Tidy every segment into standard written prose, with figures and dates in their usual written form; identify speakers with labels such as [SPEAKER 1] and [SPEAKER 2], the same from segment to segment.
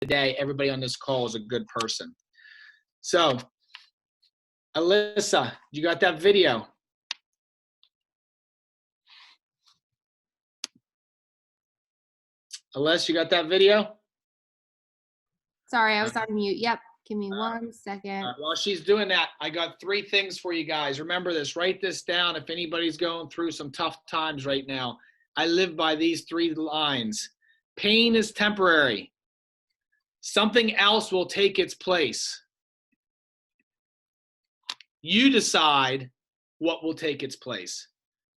[SPEAKER 1] the day, everybody on this call is a good person. So, Alyssa, you got that video? Alyssa, you got that video?
[SPEAKER 2] Sorry, I was on mute. Yep. Give me 1 second.
[SPEAKER 1] While she's doing that, I got 3 things for you guys. Remember this, write this down if anybody's going through some tough times right now. I live by these 3 lines. Pain is temporary. Something else will take its place. You decide what will take its place.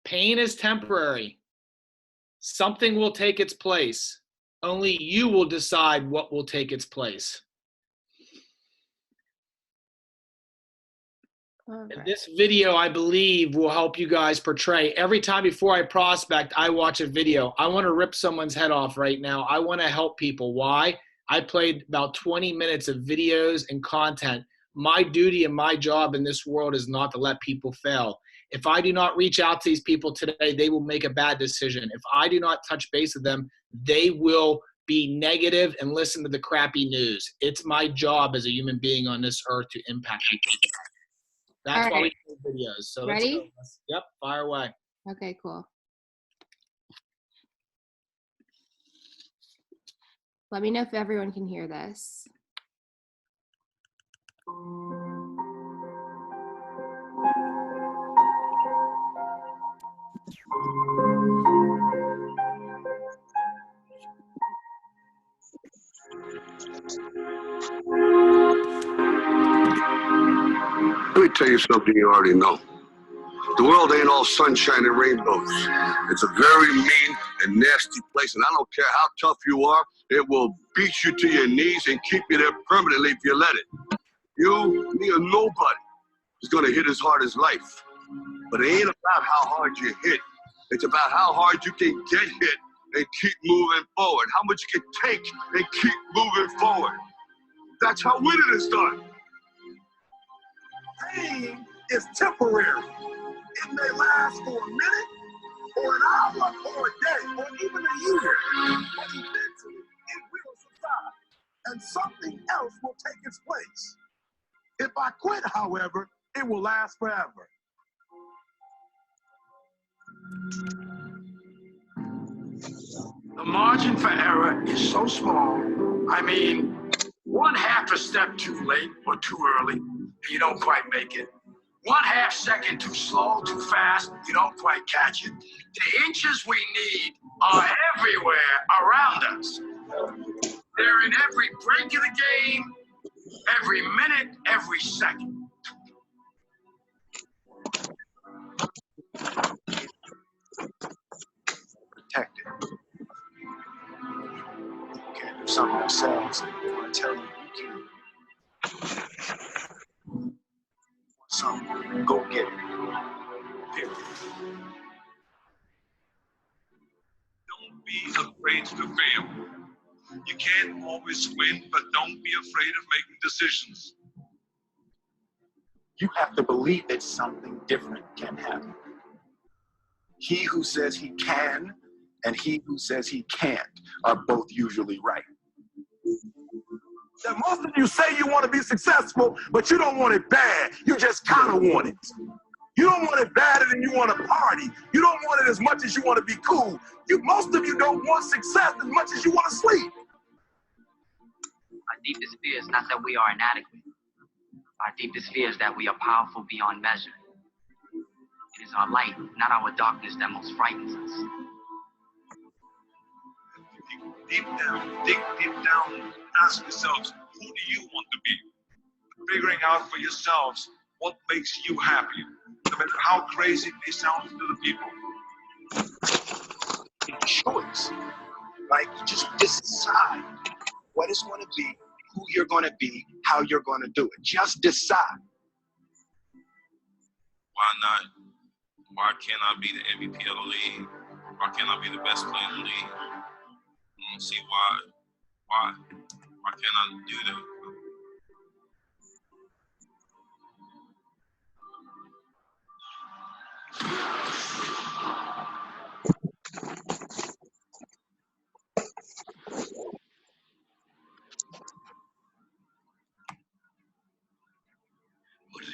[SPEAKER 1] Pain is temporary. Something will take its place. Only you will decide what will take its place.
[SPEAKER 2] Okay.
[SPEAKER 1] And this video, I believe, will help you guys portray. Every time before I prospect, I watch a video. I want to rip someone's head off right now. I want to help people. Why? I played about 20 minutes of videos and content. My duty and my job in this world is not to let people fail. If I do not reach out to these people today, they will make a bad decision. If I do not touch base with them, they will be negative and listen to the crappy news. It's my job as a human being on this earth to impact people. That's why we do videos. So
[SPEAKER 2] ready?
[SPEAKER 1] Let's go. Yep, fire away.
[SPEAKER 2] Okay, cool. Let me know if everyone can hear this.
[SPEAKER 3] Let me tell you something you already know. The world ain't all sunshine and rainbows. It's a very mean and nasty place, and I don't care how tough you are, it will beat you to your knees and keep you there permanently if you let it. You, me, or nobody is gonna hit as hard as life. But it ain't about how hard you hit. It's about how hard you can get hit and keep moving forward. How much you can take and keep moving forward. That's how winning is done.
[SPEAKER 4] Pain is temporary. It may last for a minute, or an hour, or a day, or even a year. But eventually, it will subside, and something else will take its place. If I quit, however, it will last forever.
[SPEAKER 5] The margin for error is so small. I mean, 1/2 a step too late or too early, you don't quite make it. 1/2 second too slow, too fast, you don't quite catch it. The inches we need are everywhere around us. They're in every break of the game, every minute, every second.
[SPEAKER 6] Protect it. You can't do something yourselves. I want to tell you, you can. Something, go get it. Period.
[SPEAKER 7] Don't be afraid to fail. You can't always win, but don't be afraid of making decisions.
[SPEAKER 6] You have to believe that something different can happen. He who says he can and he who says he can't are both usually right.
[SPEAKER 4] That most of you say you want to be successful, but you don't want it bad. You just kind of want it. You don't want it badder than you want to party. You don't want it as much as you want to be cool. Most of you don't want success as much as you want to sleep.
[SPEAKER 8] Our deepest fear is not that we are inadequate. Our deepest fear is that we are powerful beyond measure. It is our light, not our darkness, that most frightens us.
[SPEAKER 7] Dig deep down, ask yourselves, who do you want to be? Figuring out for yourselves what makes you happy, no matter how crazy it may sound to the people.
[SPEAKER 6] Choice. Like, just decide what it's going to be, who you're going to be, how you're going to do it. Just decide.
[SPEAKER 7] Why not? Why can't I be the MVP of the league? Why can't I be the best player in the league? I don't see why. Why can't I do that?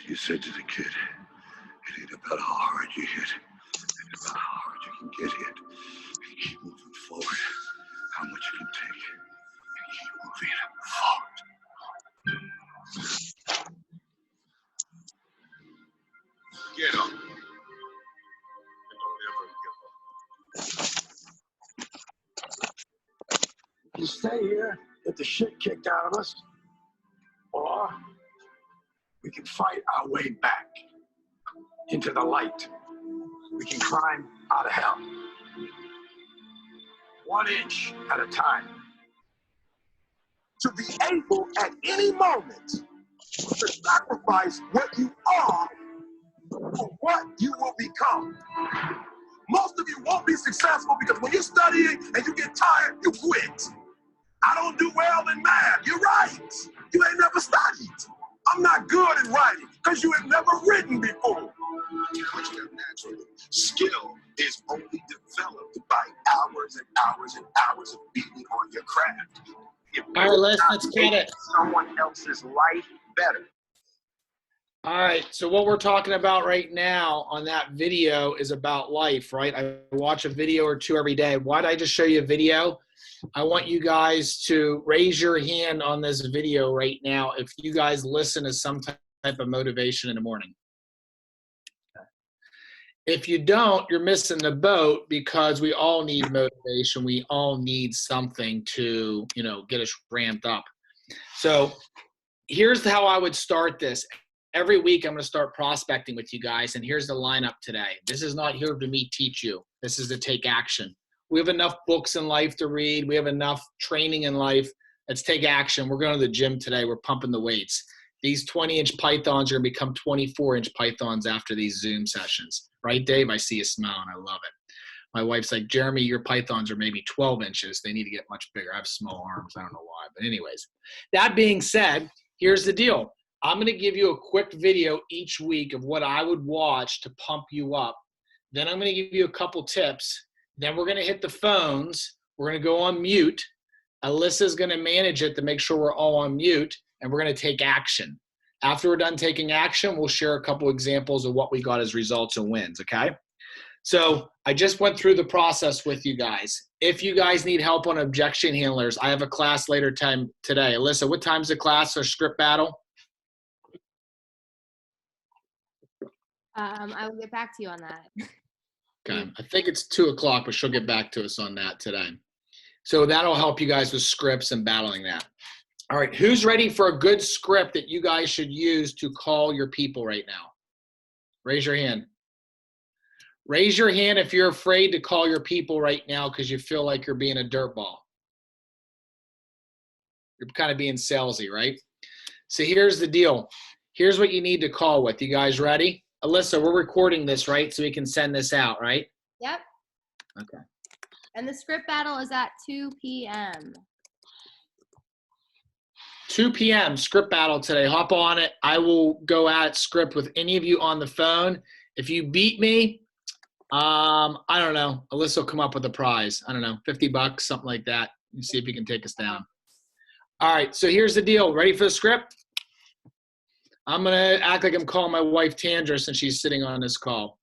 [SPEAKER 3] You said to the kid, it ain't about how hard you hit. It's about how hard you can get hit. And keep moving forward. How much you can take. And keep moving forward. Get up. And don't ever give up.
[SPEAKER 5] You stay here, get the shit kicked out of us, or we can fight our way back into the light. We can climb out of hell. 1 inch at a time.
[SPEAKER 4] To be able at any moment to sacrifice what you are for what you will become. Most of you won't be successful because when you're studying and you get tired, you quit. I don't do well in math. You're right. You ain't never studied. I'm not good at writing because you have never written before. Naturally. Skill is only developed by hours and hours and hours of beating on your craft.
[SPEAKER 1] All right, let's get it.
[SPEAKER 6] Someone else's life better.
[SPEAKER 1] All right, so what we're talking about right now on that video is about life, right? I watch a video or two every day. Why did I just show you a video? I want you guys to raise your hand on this video right now if you guys listen to some type of motivation in the morning. If you don't, you're missing the boat because we all need motivation. We all need something to, get us ramped up. So here's how I would start this. Every week I'm going to start prospecting with you guys, and here's the lineup today. This is not here to me teach you. This is to take action. We have enough books in life to read. We have enough training in life. Let's take action. We're going to the gym today. We're pumping the weights. These 20-inch pythons are going to become 24-inch pythons after these Zoom sessions. Right, Dave? I see you smile, and I love it. My wife's like, Jeremy, your pythons are maybe 12 inches. They need to get much bigger. I have small arms. I don't know why. But anyways, that being said, here's the deal. I'm going to give you a quick video each week of what I would watch to pump you up. Then I'm going to give you a couple tips. Then we're going to hit the phones. We're going to go on mute. Alyssa's going to manage it to make sure we're all on mute, and we're going to take action. After we're done taking action, we'll share a couple examples of what we got as results and wins, okay? So I just went through the process with you guys. If you guys need help on objection handlers, I have a class later time today. Alyssa, what time's the class or script battle?
[SPEAKER 2] I will get back to you on that.
[SPEAKER 1] Okay, I think it's 2 o'clock, but she'll get back to us on that today. So that'll help you guys with scripts and battling that. All right, who's ready for a good script that you guys should use to call your people right now? Raise your hand. Raise your hand if you're afraid to call your people right now because you feel like you're being a dirtball. You're kind of being salesy, right? So here's the deal. Here's what you need to call with. You guys ready? Alyssa, we're recording this, right? So we can send this out, right?
[SPEAKER 2] Yep.
[SPEAKER 1] Okay.
[SPEAKER 2] And the script battle is at 2 p.m.
[SPEAKER 1] 2 p.m. script battle today. Hop on it. I will go at script with any of you on the phone. If you beat me, I don't know. Alyssa will come up with a prize. I don't know, $50, something like that. You see if you can take us down. All right, so here's the deal. Ready for the script? I'm going to act like I'm calling my wife Tandra since she's sitting on this call.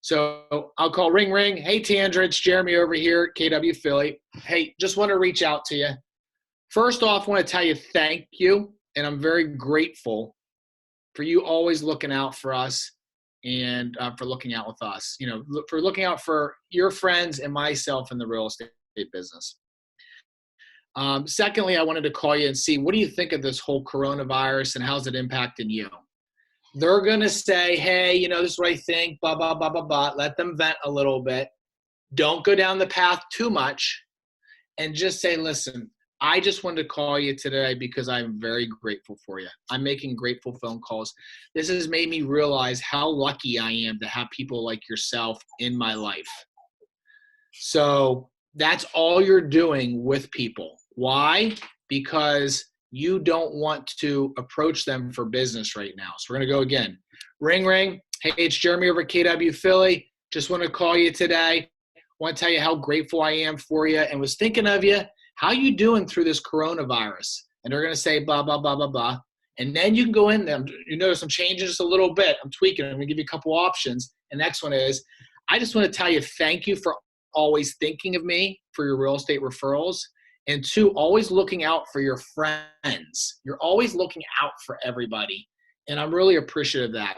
[SPEAKER 1] So I'll call ring, ring. Hey, Tandra, it's Jeremy over here at KW Philly. Hey, just want to reach out to you. First off, I want to tell you thank you, and I'm very grateful for you always looking out for us and for looking out with us, for looking out for your friends and myself in the real estate business. Secondly, I wanted to call you and see, what do you think of this whole coronavirus and how's it impacting you? They're going to say, hey, this is what I think, blah, blah, blah, blah, blah. Let them vent a little bit. Don't go down the path too much and just say, listen, I just wanted to call you today because I'm very grateful for you. I'm making grateful phone calls. This has made me realize how lucky I am to have people like yourself in my life. So that's all you're doing with people. Why? Because you don't want to approach them for business right now. So we're going to go again. Ring, ring. Hey, it's Jeremy over at KW Philly. Just want to call you today. Want to tell you how grateful I am for you and was thinking of you. How you doing through this coronavirus? And they're going to say blah, blah, blah, blah, blah. And then you can go in there. You notice I'm changing just a little bit. I'm tweaking. I'm going to give you a couple options. The next one is, I just want to tell you thank you for always thinking of me for your real estate referrals. And 2, always looking out for your friends. You're always looking out for everybody. And I'm really appreciative of that.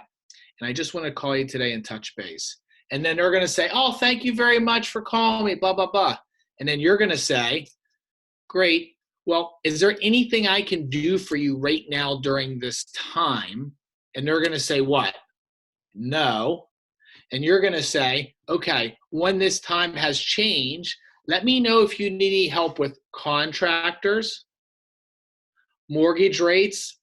[SPEAKER 1] And I just want to call you today and touch base. And then they're going to say, oh, thank you very much for calling me, blah, blah, blah. And then you're going to say, great. Well, is there anything I can do for you right now during this time? And they're going to say what? No. And you're going to say, okay, when this time has changed, let me know if you need any help with contractors, mortgage rates,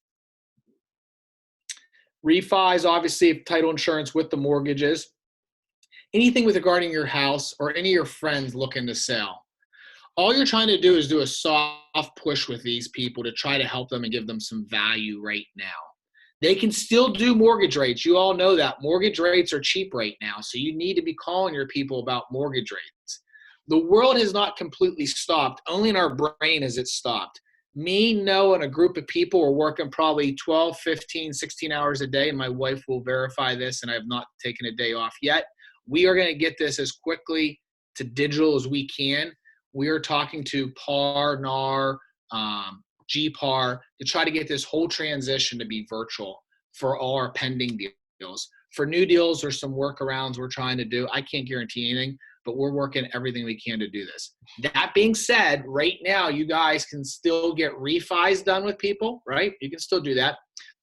[SPEAKER 1] refis, obviously, title insurance with the mortgages, anything with regarding your house or any of your friends looking to sell. All you're trying to do is do a soft push with these people to try to help them and give them some value right now. They can still do mortgage rates. You all know that. Mortgage rates are cheap right now, so you need to be calling your people about mortgage rates. The world has not completely stopped. Only in our brain has it stopped. Me, Noah, and a group of people are working probably 12, 15, 16 hours a day, and my wife will verify this, and I have not taken a day off yet. We are going to get this as quickly to digital as we can. We are talking to PAR, NAR, GPAR to try to get this whole transition to be virtual for all our pending deals. For new deals, there's some workarounds we're trying to do. I can't guarantee anything, but we're working everything we can to do this. That being said, right now, you guys can still get refis done with people, right? You can still do that.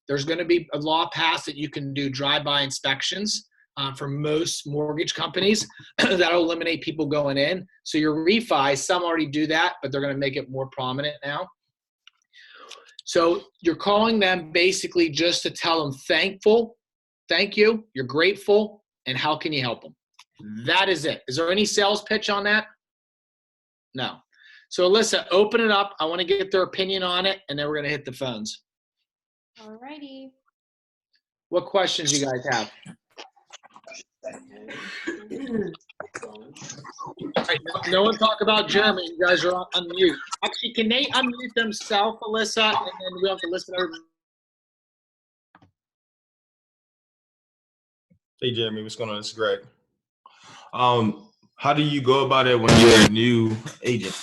[SPEAKER 1] There's going to be a law passed that you can do drive-by inspections for most mortgage companies. That'll eliminate people going in. So your refi, some already do that, but they're going to make it more prominent now. So you're calling them basically just to tell them thank you, you're grateful, and how can you help them? That is it. Is there any sales pitch on that? No. So Alyssa, open it up. I want to get their opinion on it, and then we're going to hit the phones.
[SPEAKER 2] All righty.
[SPEAKER 1] What questions you guys have? All right, no one talk about Jeremy. You guys are on mute. Actually, can they unmute themselves, Alyssa, and then we have to listen to everybody?
[SPEAKER 9] Hey, Jeremy, what's going on? It's Greg. How do you go about it when you're a new agent?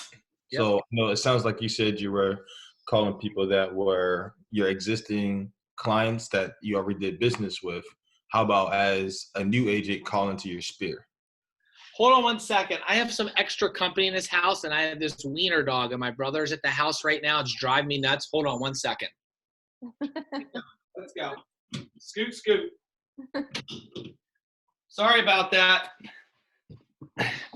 [SPEAKER 1] Yep.
[SPEAKER 9] So, it sounds like you said you were calling people that were your existing clients that you already did business with. How about as a new agent calling to your sphere?
[SPEAKER 1] Hold on one second. I have some extra company in this house, and I have this wiener dog, and my brother's at the house right now. It's driving me nuts. Hold on one second. Let's go. Scoot, scoot. Sorry about that.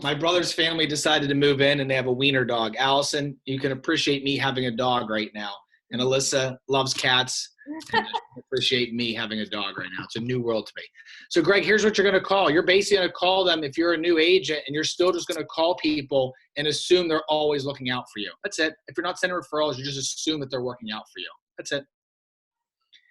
[SPEAKER 1] My brother's family decided to move in, and they have a wiener dog. Allison, you can appreciate me having a dog right now. And Alyssa loves cats, and appreciate me having a dog right now. It's a new world to me. So, Greg, here's what you're going to call. You're basically going to call them if you're a new agent, and you're still just going to call people and assume they're always looking out for you. That's it. If you're not sending referrals, you just assume that they're working out for you. That's it.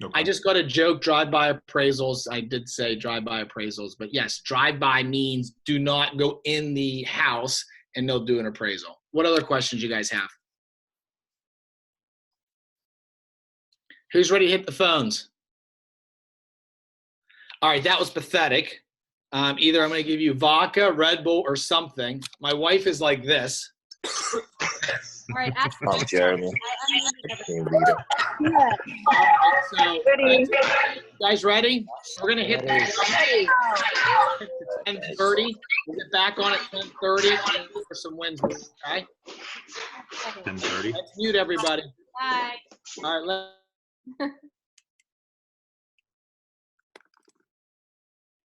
[SPEAKER 1] Okay. I just got a joke, drive-by appraisals. I did say drive-by appraisals, but yes, drive-by means do not go in the house and they'll do an appraisal. What other questions you guys have? Who's ready to hit the phones? All right, that was pathetic. Either I'm going to give you vodka, Red Bull, or something. My wife is like this.
[SPEAKER 2] All right, ask
[SPEAKER 10] Oh, Jeremy.
[SPEAKER 2] Yeah.
[SPEAKER 1] So, guys ready? We're going to hit the 10:30. We'll get back on at 10:30 for some wins, okay?
[SPEAKER 10] 10:30.
[SPEAKER 1] Let's mute everybody.
[SPEAKER 2] Bye.
[SPEAKER 1] All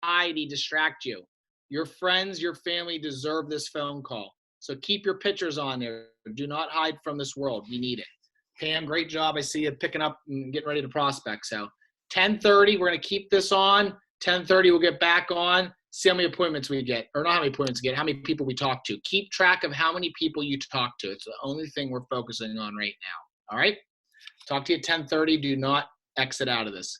[SPEAKER 1] right, distract you. Your friends, your family deserve this phone call. So keep your pictures on there. Do not hide from this world. We need it. Pam, great job. I see you picking up and getting ready to prospect. So 10:30, we're going to keep this on. 10:30, we'll get back on. See how many appointments we get. Or not how many appointments we get, how many people we talk to. Keep track of how many people you talk to. It's the only thing we're focusing on right now. All right? Talk to you at 10:30. Do not exit out of this.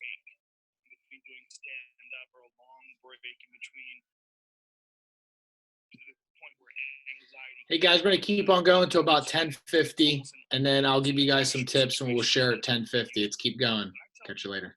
[SPEAKER 11] break in between doing stand up or a long break in between to the point where anxiety.
[SPEAKER 1] Hey guys, we're gonna keep on going to about 10:50, and then I'll give you guys some tips, and we'll share at 10:50. Let's keep going. Catch you later.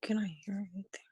[SPEAKER 12] can I hear anything?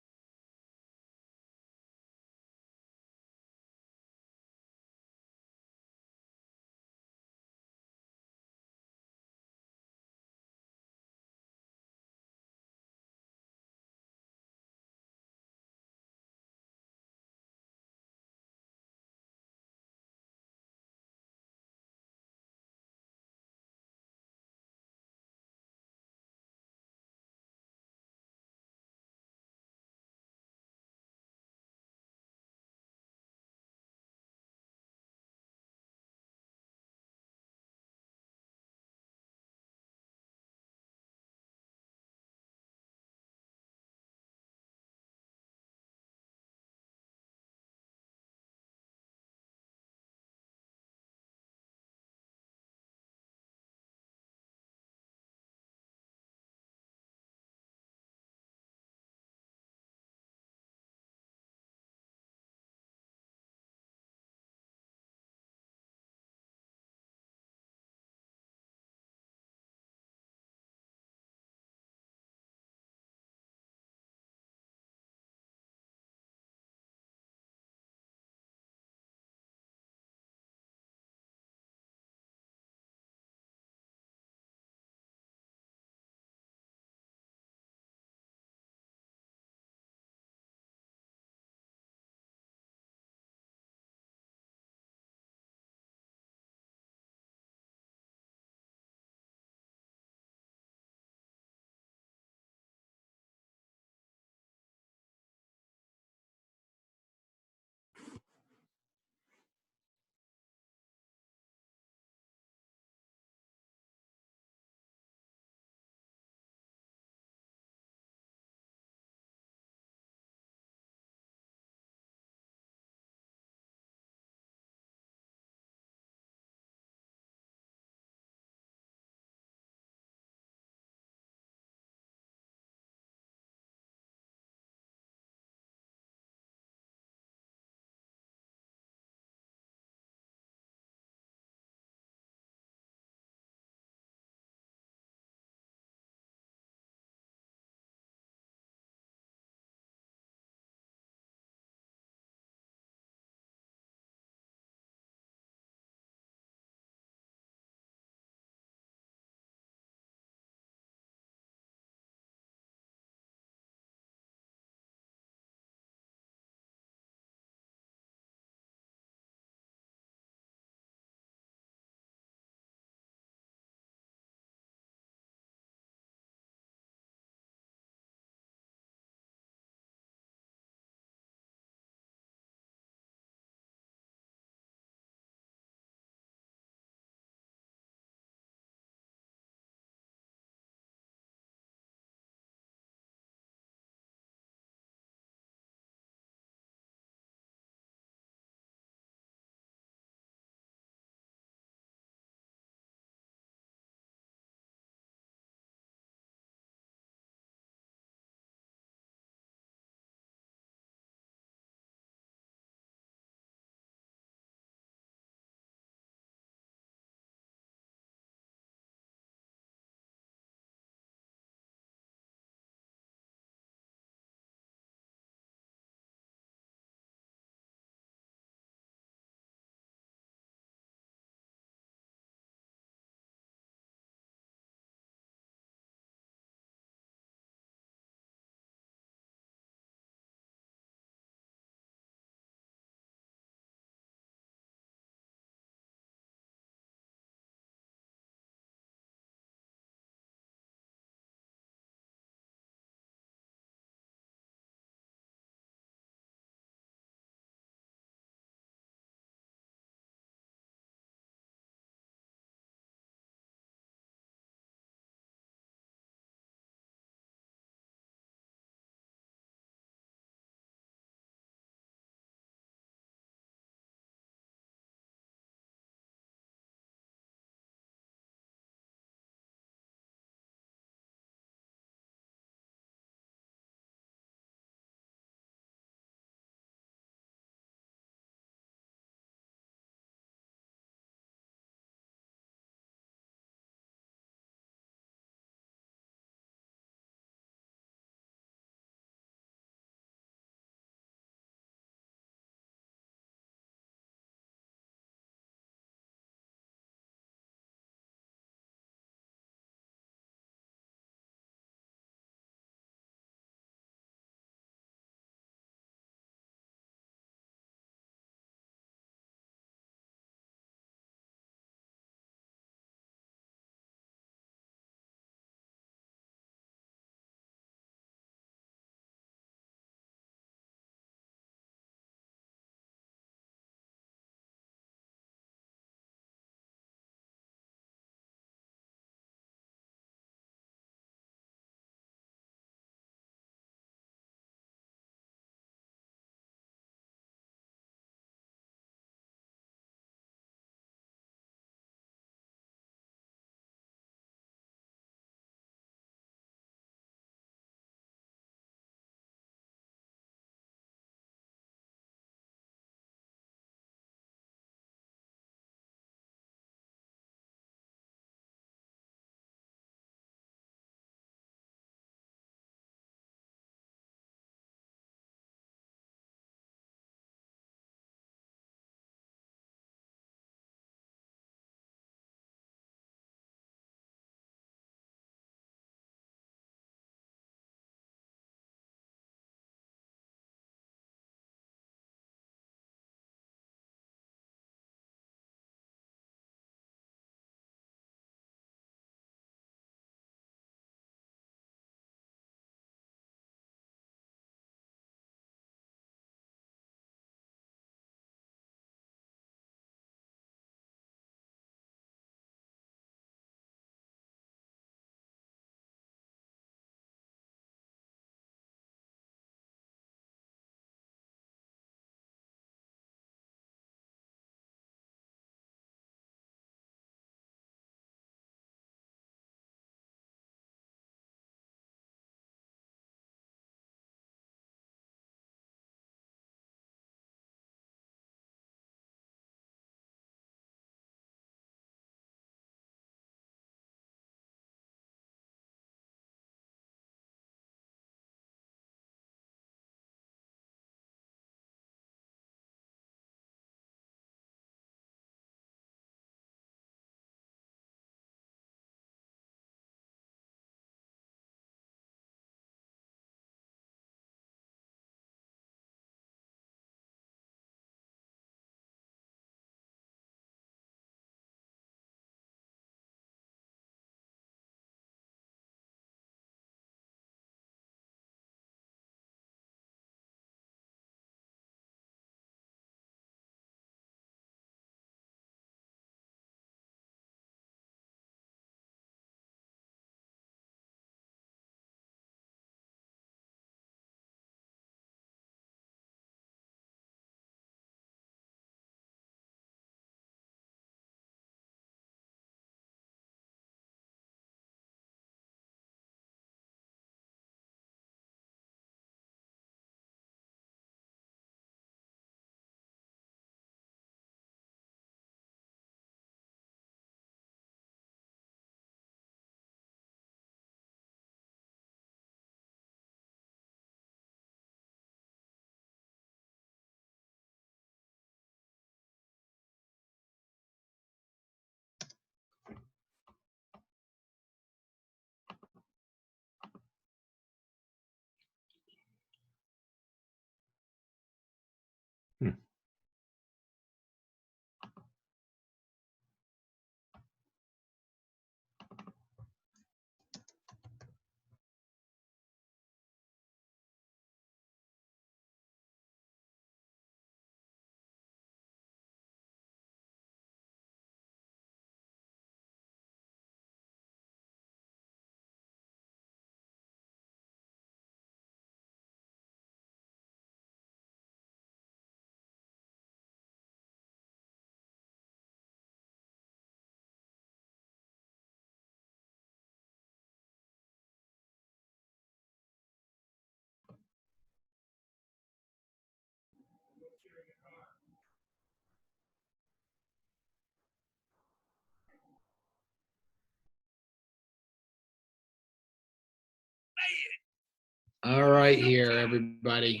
[SPEAKER 1] All right, here, everybody.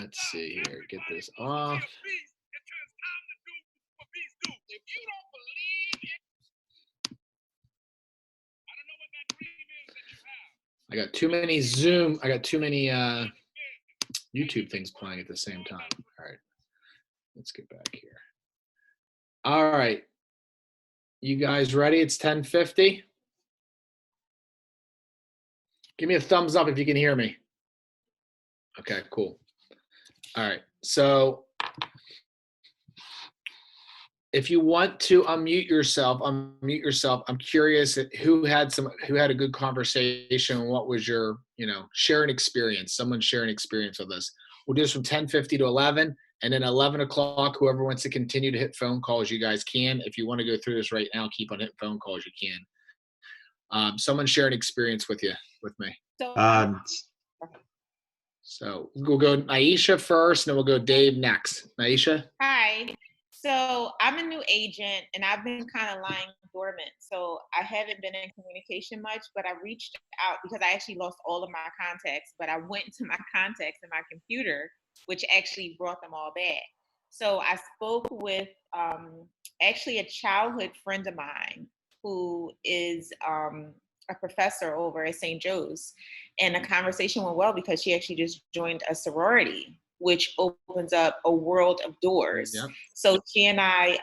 [SPEAKER 1] Let's see here. Get this off. I got too many Zoom. I got too many YouTube things playing at the same time. All right, let's get back here. All right, you guys ready? It's 10:50. Give me a thumbs up if you can hear me. Okay, cool. All right, so if you want to unmute yourself, unmute yourself. I'm curious who had a good conversation and what was your, share an experience. Someone share an experience with us. We'll do this from 10:50 to 11, and then 11 o'clock, whoever wants to continue to hit phone calls, you guys can. If you want to go through this right now, keep on hitting phone calls, you can. Someone share an experience with me. So we'll go Aisha first, and then we'll go Dave next. Aisha?
[SPEAKER 12] Hi. So I'm a new agent, and I've been kind of lying dormant. So I haven't been in communication much, but I reached out because I actually lost all of my contacts, but I went to my contacts in my computer, which actually brought them all back. So I spoke with actually a childhood friend of mine who is a professor over at St. Joe's. And the conversation went well because she actually just joined a sorority, which opens up a world of doors. Yep. So she and I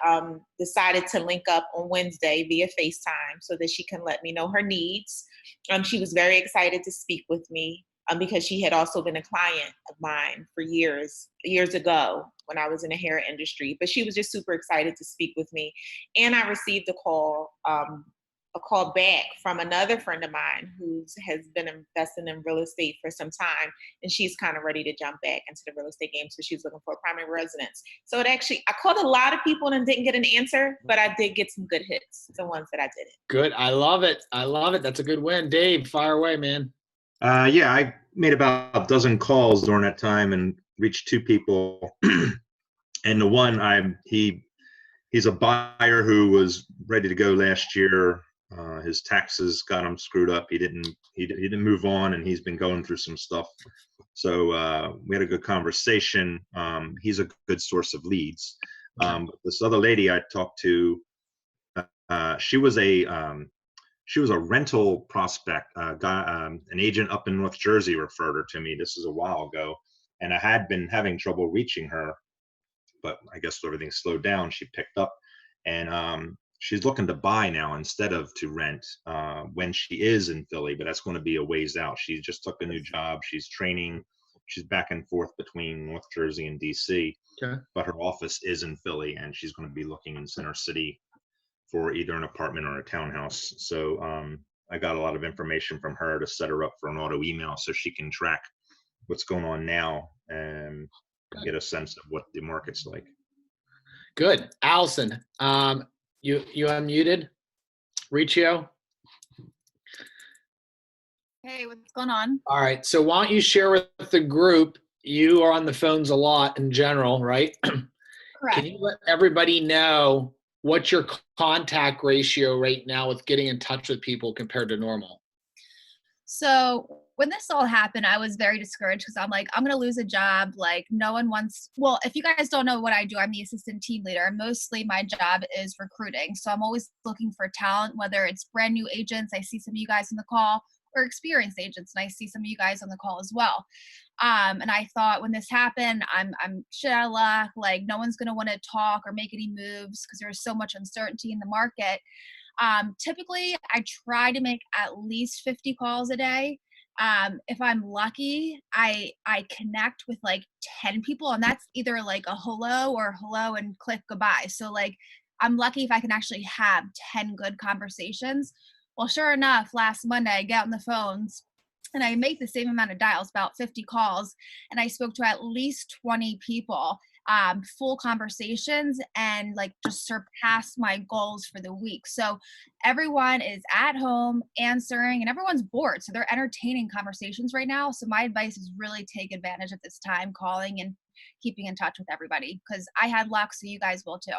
[SPEAKER 12] decided to link up on Wednesday via FaceTime so that she can let me know her needs. She was very excited to speak with me because she had also been a client of mine for years ago when I was in the hair industry. But she was just super excited to speak with me. And I received a call back from another friend of mine who has been investing in real estate for some time, and she's kind of ready to jump back into the real estate game. So she's looking for a primary residence. So I called a lot of people and didn't get an answer, but I did get some good hits, the ones that I didn't.
[SPEAKER 1] Good. I love it. That's a good win. Dave, fire away, man.
[SPEAKER 10] Yeah, I made about a dozen calls during that time and reached 2 people. And the one, he's a buyer who was ready to go last year. His taxes got him screwed up. He didn't move on, and he's been going through some stuff. So we had a good conversation. He's a good source of leads. This other lady I talked to, she was a rental prospect. An agent up in North Jersey referred her to me. This is a while ago, and I had been having trouble reaching her, but I guess everything slowed down. She picked up, and she's looking to buy now instead of to rent when she is in Philly, but that's going to be a ways out. She just took a new job. She's training. She's back and forth between North Jersey and DC, but her office is in Philly, and she's going to be looking in Center City for either an apartment or a townhouse. So I got a lot of information from her to set her up for an auto email so she can track what's going on now and get a sense of what the market's like.
[SPEAKER 1] Good. Allison, you unmuted? Riccio?
[SPEAKER 13] Hey, what's going on?
[SPEAKER 1] All right. So why don't you share with the group? You are on the phones a lot in general, right?
[SPEAKER 13] Correct.
[SPEAKER 1] Can you let everybody know what's your contact ratio right now with getting in touch with people compared to normal?
[SPEAKER 13] So when this all happened, I was very discouraged because I'm like, I'm going to lose a job. Like no one wants, well, if you guys don't know what I do, I'm the assistant team leader. And mostly my job is recruiting. So I'm always looking for talent, whether it's brand new agents. I see some of you guys on the call, or experienced agents. And I see some of you guys on the call as well. And I thought when this happened, I'm shit out of luck. Like no one's going to want to talk or make any moves because there's so much uncertainty in the market. Typically I try to make at least 50 calls a day. If I'm lucky, I connect with like 10 people, and that's either like a hello or hello and click goodbye. So like I'm lucky if I can actually have 10 good conversations. Well, sure enough, last Monday I get on the phones and I make the same amount of dials, about 50 calls, and I spoke to at least 20 people, full conversations, and like just surpassed my goals for the week. So everyone is at home answering and everyone's bored. So they're entertaining conversations right now. So my advice is really take advantage of this time calling and keeping in touch with everybody, because I had luck, so you guys will too.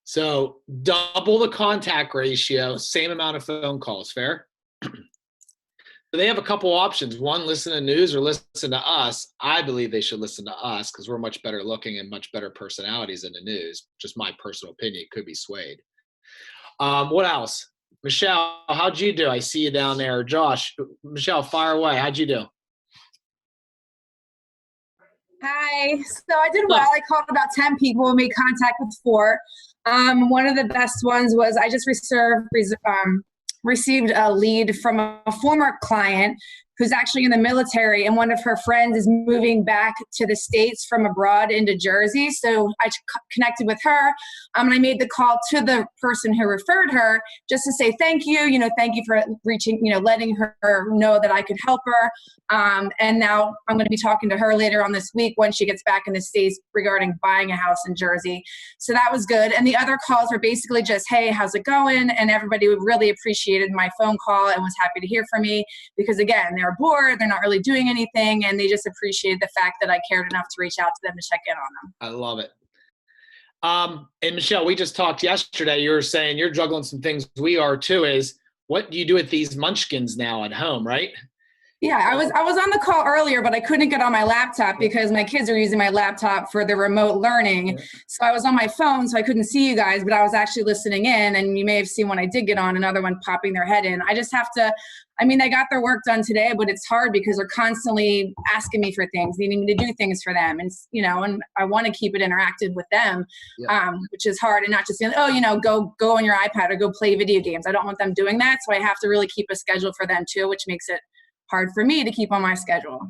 [SPEAKER 1] So double the contact ratio, same amount of phone calls, fair? They have a couple options. One, listen to news or listen to us. I believe they should listen to us because we're much better looking and much better personalities than the news. Just my personal opinion. It could be swayed. What else? Michelle, how'd you do? I see you down there. Josh, Michelle, fire away. How'd you do?
[SPEAKER 14] Hi. So I did well. I called about 10 people and made contact with 4. One of the best ones was I just received a lead from a former client who's actually in the military, and one of her friends is moving back to the States from abroad into Jersey. So I connected with her, and I made the call to the person who referred her just to say thank you, thank you for reaching, letting her know that I could help her. And now I'm going to be talking to her later on this week when she gets back in the States regarding buying a house in Jersey. So that was good. And the other calls were basically just, hey, how's it going? And everybody really appreciated my phone call and was happy to hear from me because, again, they're bored, they're not really doing anything, and they just appreciated the fact that I cared enough to reach out to them to check in on them.
[SPEAKER 1] I love it. And Michelle, we just talked yesterday. You were saying you're juggling some things we are too. Is what do you do with these munchkins now at home, right?
[SPEAKER 14] Yeah, I was on the call earlier, but I couldn't get on my laptop because my kids are using my laptop for the remote learning. So I was on my phone, so I couldn't see you guys, but I was actually listening in, and you may have seen when I did get on, another one popping their head in. I just have to, they got their work done today, but it's hard because they're constantly asking me for things, needing me to do things for them. And, and I want to keep it interactive with them, which is hard, and not just saying, go on your iPad or go play video games. I don't want them doing that. So I have to really keep a schedule for them too, which makes it hard for me to keep on my schedule.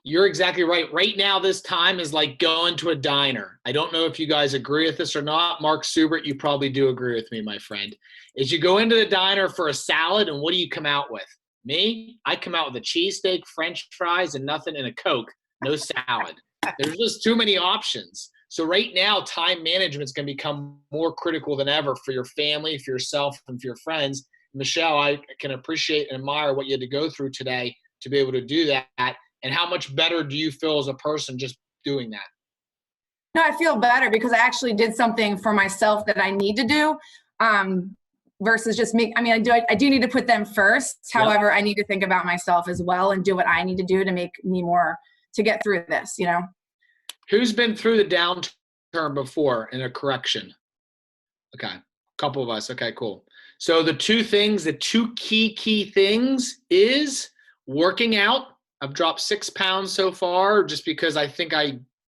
[SPEAKER 1] You're exactly right. Right now, this time is like going to a diner. I don't know if you guys agree with this or not. Mark Subert, you probably do agree with me, my friend. Is you go into the diner for a salad, and what do you come out with? Me, I come out with a cheesesteak, French fries, and nothing, and a Coke. No salad. There's just too many options. So right now, time management is going to become more critical than ever for your family, for yourself, and for your friends. Michelle, I can appreciate and admire what you had to go through today to be able to do that. And how much better do you feel as a person just doing that?
[SPEAKER 14] No, I feel better because I actually did something for myself that I need to do versus just me. I do need to put them first. However, I need to think about myself as well and do what I need to do to make me to get through this,
[SPEAKER 1] Who's been through the downturn before in a correction? Okay. A couple of us. Okay, cool. So the two key things is working out. I've dropped 6 pounds so far just because I think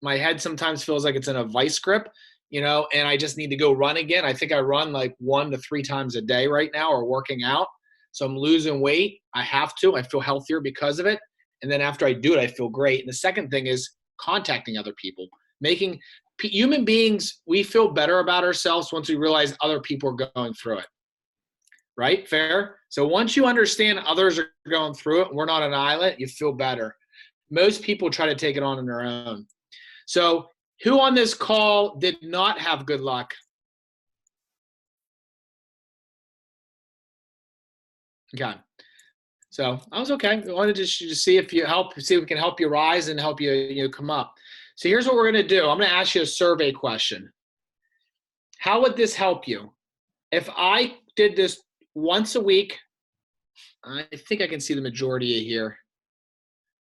[SPEAKER 1] my head sometimes feels like it's in a vice grip, and I just need to go run again. I think I run like 1 to 3 times a day right now or working out. So I'm losing weight. I have to. I feel healthier because of it. And then after I do it, I feel great. And the second thing is contacting other people. Human beings, we feel better about ourselves once we realize other people are going through it. Right? Fair? So once you understand others are going through it, we're not an island, you feel better. Most people try to take it on their own. So who on this call did not have good luck? Okay. So I was okay. I wanted to just see if we can help you rise and help you come up. So here's what we're going to do. I'm going to ask you a survey question. How would this help you? If I did this once a week, I think I can see the majority of here.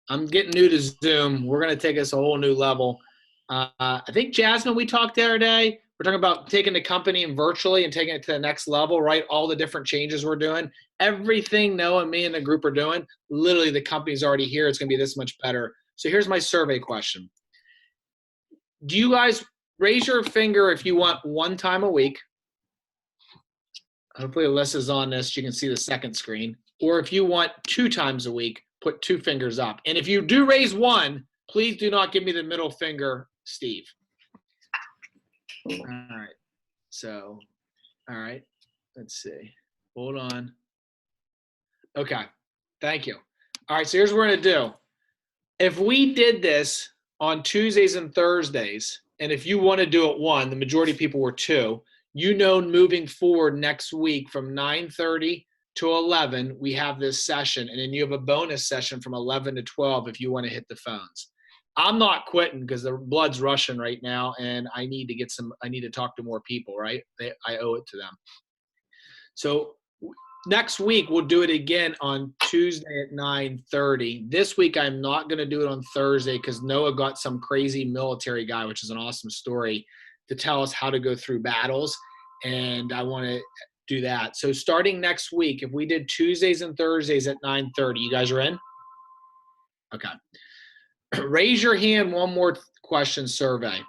[SPEAKER 1] I'm getting new to Zoom. We're going to take us a whole new level. I think, Jasmine, we talked the other day. We're talking about taking the company and virtually and taking it to the next level, right? All the different changes we're doing. Everything Noah and me and the group are doing, literally the company's already here. It's going to be this much better. So here's my survey question. Do you guys raise your finger if you want 1 time a week? Hopefully Alyssa's on this. You can see the second screen. Or if you want 2 times a week, put 2 fingers up. And if you do raise 1, please do not give me the middle finger, Steve. All right. So, all right. Let's see. Hold on. Okay. Thank you. All right. So here's what we're going to do. If we did this on Tuesdays and Thursdays, and if you want to do it 1, the majority of people were 2, moving forward next week from 9:30 to 11, we have this session. And then you have a bonus session from 11 to 12 if you want to hit the phones. I'm not quitting because the blood's rushing right now, and I need to talk to more people, right? I owe it to them. So Next week, we'll do it again on Tuesday at 9:30. This week, I'm not going to do it on Thursday because Noah got some crazy military guy, which is an awesome story, to tell us how to go through battles. And I want to do that. So starting next week, if we did Tuesdays and Thursdays at 9:30, you guys are in? Okay. Raise your hand. One more question survey.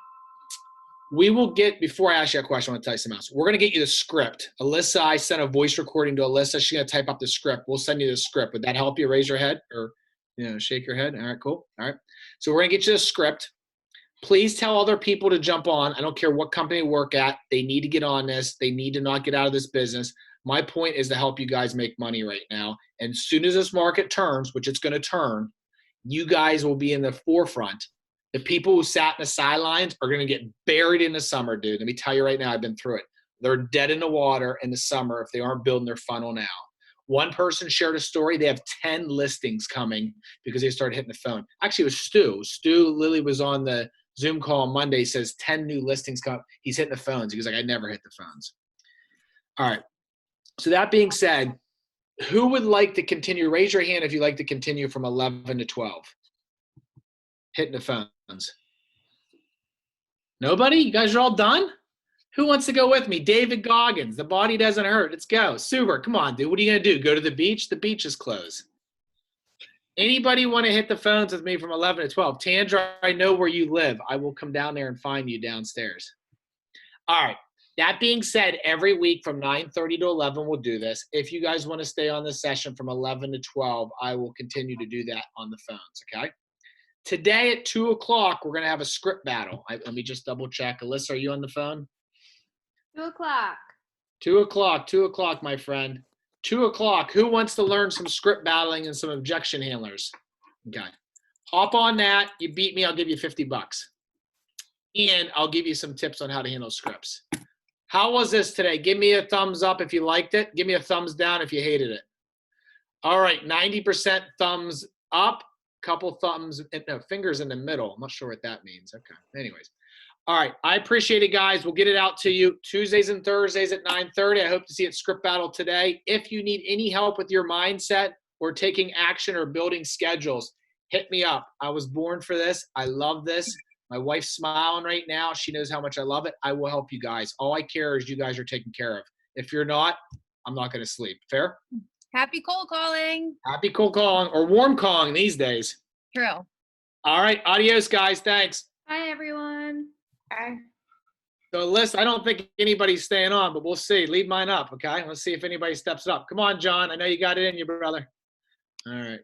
[SPEAKER 1] We will get, before I ask you a question, I want to tell you something else. We're going to get you the script. Alyssa, I sent a voice recording to Alyssa. She's going to type up the script. We'll send you the script. Would that help you? Raise your head or, shake your head. All right, cool. All right. So we're going to get you the script. Please tell other people to jump on. I don't care what company you work at. They need to get on this. They need to not get out of this business. My point is to help you guys make money right now. And as soon as this market turns, which it's going to turn, you guys will be in the forefront. The people who sat in the sidelines are going to get buried in the summer, dude. Let me tell you right now, I've been through it. They're dead in the water in the summer if they aren't building their funnel now. One person shared a story. They have 10 listings coming because they started hitting the phone. Actually, it was Stu. Stu Lilly was on the Zoom call on Monday. He says 10 new listings come. He's hitting the phones. He goes like, I never hit the phones. All right. So that being said, who would like to continue? Raise your hand if you'd like to continue from 11 to 12. Hitting the phones. Nobody? You guys are all done? Who wants to go with me? David Goggins. The body doesn't hurt. Let's go. Super. Come on, dude. What are you going to do? Go to the beach? The beach is closed. Anybody want to hit the phones with me from 11 to 12? Tandra, I know where you live. I will come down there and find you downstairs. All right. That being said, every week from 9:30 to 11, we'll do this. If you guys want to stay on this session from 11 to 12, I will continue to do that on the phones, okay? Today at 2 o'clock, we're going to have a script battle. Let me just double check. Alyssa, are you on the phone?
[SPEAKER 2] 2 o'clock.
[SPEAKER 1] 2 o'clock, 2 o'clock, my friend. 2 o'clock. Who wants to learn some script battling and some objection handlers? Okay. Hop on that. You beat me, I'll give you $50. And I'll give you some tips on how to handle scripts. How was this today? Give me a thumbs up if you liked it. Give me a thumbs down if you hated it. All right, 90% thumbs up. Couple thumbs, no, fingers in the middle. I'm not sure what that means. Okay. Anyways. All right. I appreciate it, guys. We'll get it out to you Tuesdays and Thursdays at 9:30. I hope to see it script battle today. If you need any help with your mindset or taking action or building schedules, hit me up. I was born for this. I love this. My wife's smiling right now. She knows how much I love it. I will help you guys. All I care is you guys are taken care of. If you're not, I'm not going to sleep. Fair?
[SPEAKER 13] Happy cold calling.
[SPEAKER 1] Happy cold calling or warm calling these days.
[SPEAKER 13] True.
[SPEAKER 1] All right. Adios, guys. Thanks.
[SPEAKER 2] Bye, everyone.
[SPEAKER 12] Bye.
[SPEAKER 1] So, Liz, I don't think anybody's staying on, but we'll see. Leave mine up, okay? Let's see if anybody steps up. Come on, John. I know you got it in you, brother. All right.